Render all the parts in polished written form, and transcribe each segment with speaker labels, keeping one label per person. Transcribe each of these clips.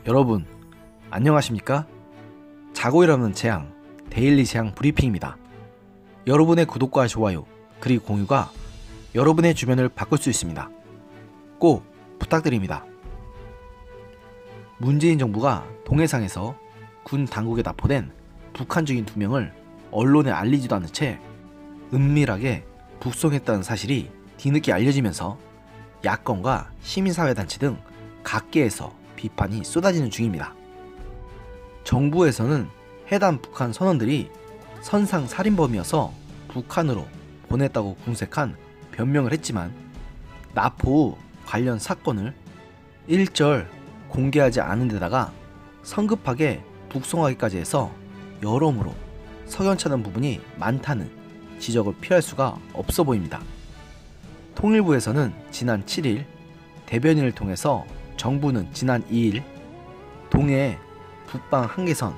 Speaker 1: 여러분 안녕하십니까? 자고 일어나는 재앙 데일리 재앙 브리핑입니다. 여러분의 구독과 좋아요 그리고 공유가 여러분의 주변을 바꿀 수 있습니다. 꼭 부탁드립니다. 문재인 정부가 동해상에서 군 당국에 납포된 북한 중인 2명을 언론에 알리지도 않은 채 은밀하게 북송했다는 사실이 뒤늦게 알려지면서 야권과 시민사회단체 등 각계에서 비판이 쏟아지는 중입니다. 정부에서는 해당 북한 선원들이 선상 살인범이어서 북한으로 보냈다고 궁색한 변명을 했지만 납포 후 관련 사건을 일절 공개하지 않은 데다가 성급하게 북송하기까지 해서 여러모로 석연찮은 부분이 많다는 지적을 피할 수가 없어 보입니다. 통일부에서는 지난 7일 대변인을 통해서 정부는 지난 2일 동해 북방 한계선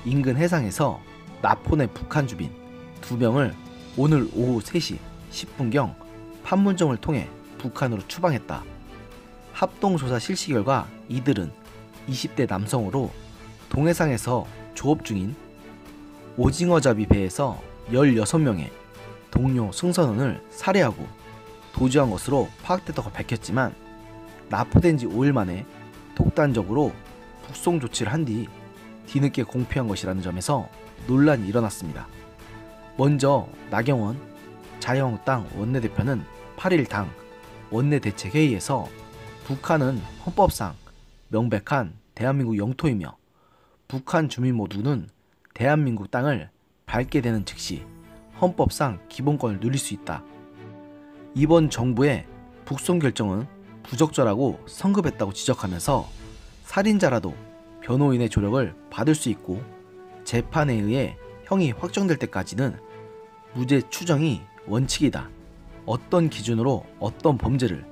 Speaker 1: 인근 해상에서 납포된 북한 주민 2명을 오늘 오후 3시 10분경 판문점을 통해 북한으로 추방했다. 합동조사 실시 결과 이들은 20대 남성으로 동해상에서 조업 중인 오징어잡이 배에서 16명의 동료 승선원을 살해하고 도주한 것으로 파악됐다고 밝혔지만 납포된 지 5일 만에 독단적으로 북송 조치를 한 뒤 뒤늦게 공표한 것이라는 점에서 논란이 일어났습니다. 먼저 나경원 자유한국당 원내대표는 8일 당 원내대책회의에서 북한은 헌법상 명백한 대한민국 영토이며 북한 주민 모두는 대한민국 땅을 밟게 되는 즉시 헌법상 기본권을 누릴 수 있다. 이번 정부의 북송 결정은 부적절하고 성급했다고 지적하면서 살인자라도 변호인의 조력을 받을 수 있고 재판에 의해 형이 확정될 때까지는 무죄 추정이 원칙이다. 어떤 기준으로 어떤 범죄를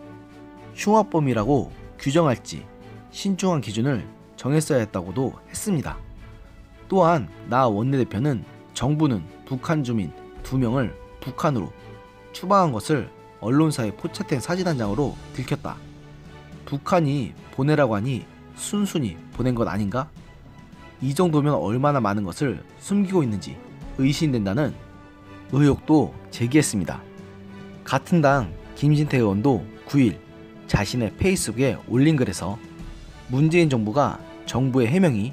Speaker 1: 흉악범이라고 규정할지 신중한 기준을 정했어야 했다고도 했습니다. 또한 나 원내대표는 정부는 북한 주민 2명을 북한으로 추방한 것을 언론사에 포착된 사진 한 장으로 들켰다. 북한이 보내라고 하니 순순히 보낸 것 아닌가? 이 정도면 얼마나 많은 것을 숨기고 있는지 의심된다는 의혹도 제기했습니다. 같은 당 김진태 의원도 9일 자신의 페이스북에 올린 글에서 문재인 정부가 정부의 해명이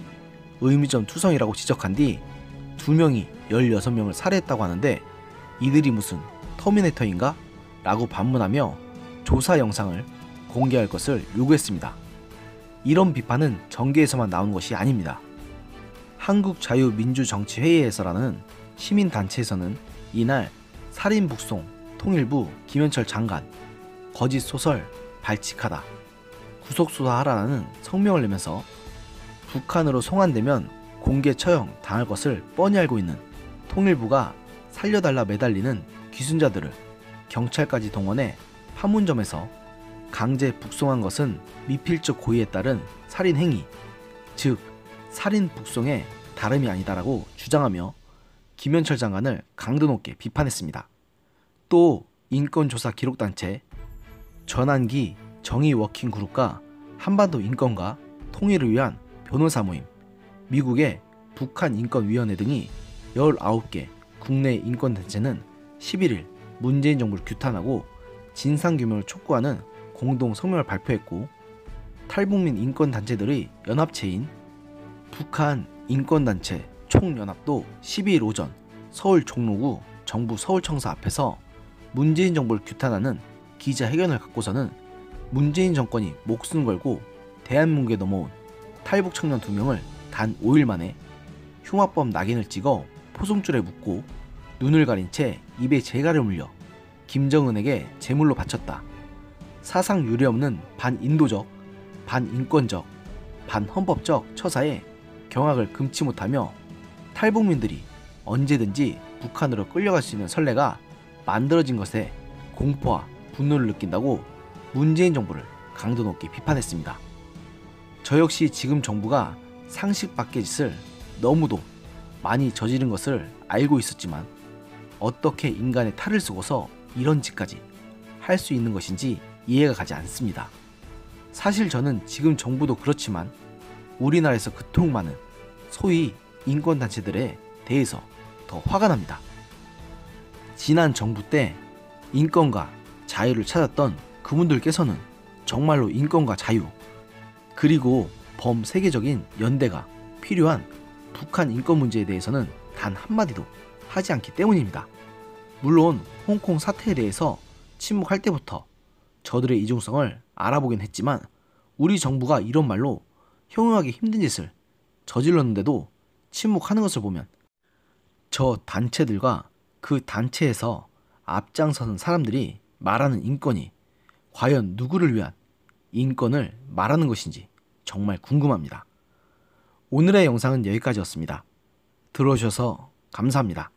Speaker 1: 의미점 투성이라고 지적한 뒤 2명이 16명을 살해했다고 하는데 이들이 무슨 터미네이터인가? 라고 반문하며 조사 영상을 공개할 것을 요구했습니다. 이런 비판은 정계에서만 나온 것이 아닙니다. 한국자유민주정치회의에서라는 시민단체에서는 이날 살인북송 통일부 김현철 장관 거짓 소설 발칙하다 구속수사하라는 성명을 내면서 북한으로 송환되면 공개 처형 당할 것을 뻔히 알고 있는 통일부가 살려달라 매달리는 귀순자들을 경찰까지 동원해 판문점에서 강제 북송한 것은 미필적 고의에 따른 살인 행위, 즉 살인 북송의 다름이 아니다라고 주장하며 김현철 장관을 강도 높게 비판했습니다. 또 인권조사 기록단체 전환기 정의워킹그룹과 한반도 인권과 통일을 위한 변호사 모임, 미국의 북한인권위원회 등이 19개 국내 인권단체는 11일 문재인 정부를 규탄하고 진상규명을 촉구하는 공동 성명을 발표했고 탈북민 인권단체들의 연합체인 북한 인권단체 총연합도 12일 오전 서울 종로구 정부 서울청사 앞에서 문재인 정부를 규탄하는 기자회견을 갖고서는 문재인 정권이 목숨 걸고 대한민국에 넘어온 탈북 청년 2명을 단 5일 만에 흉악범 낙인을 찍어 포송줄에 묶고 눈을 가린 채 입에 재갈을 물려 김정은에게 제물로 바쳤다. 사상 유례없는 반인도적, 반인권적, 반헌법적 처사에 경악을 금치 못하며 탈북민들이 언제든지 북한으로 끌려갈 수 있는 선례가 만들어진 것에 공포와 분노를 느낀다고 문재인 정부를 강도 높게 비판했습니다. 저 역시 지금 정부가 상식 밖의 짓을 너무도 많이 저지른 것을 알고 있었지만 어떻게 인간의 탈을 쓰고서 이런 짓까지 할 수 있는 것인지 이해가 가지 않습니다. 사실 저는 지금 정부도 그렇지만 우리나라에서 그토록 많은 소위 인권단체들에 대해서 더 화가 납니다. 지난 정부 때 인권과 자유를 찾았던 그분들께서는 정말로 인권과 자유, 그리고 범세계적인 연대가 필요한 북한 인권 문제에 대해서는 단 한마디도 하지 않기 때문입니다. 물론 홍콩 사태에 대해서 침묵할 때부터 저들의 이중성을 알아보긴 했지만 우리 정부가 이런 말로 형용하기 힘든 짓을 저질렀는데도 침묵하는 것을 보면 저 단체들과 그 단체에서 앞장서는 사람들이 말하는 인권이 과연 누구를 위한 인권을 말하는 것인지 정말 궁금합니다. 오늘의 영상은 여기까지였습니다. 들어주셔서 감사합니다.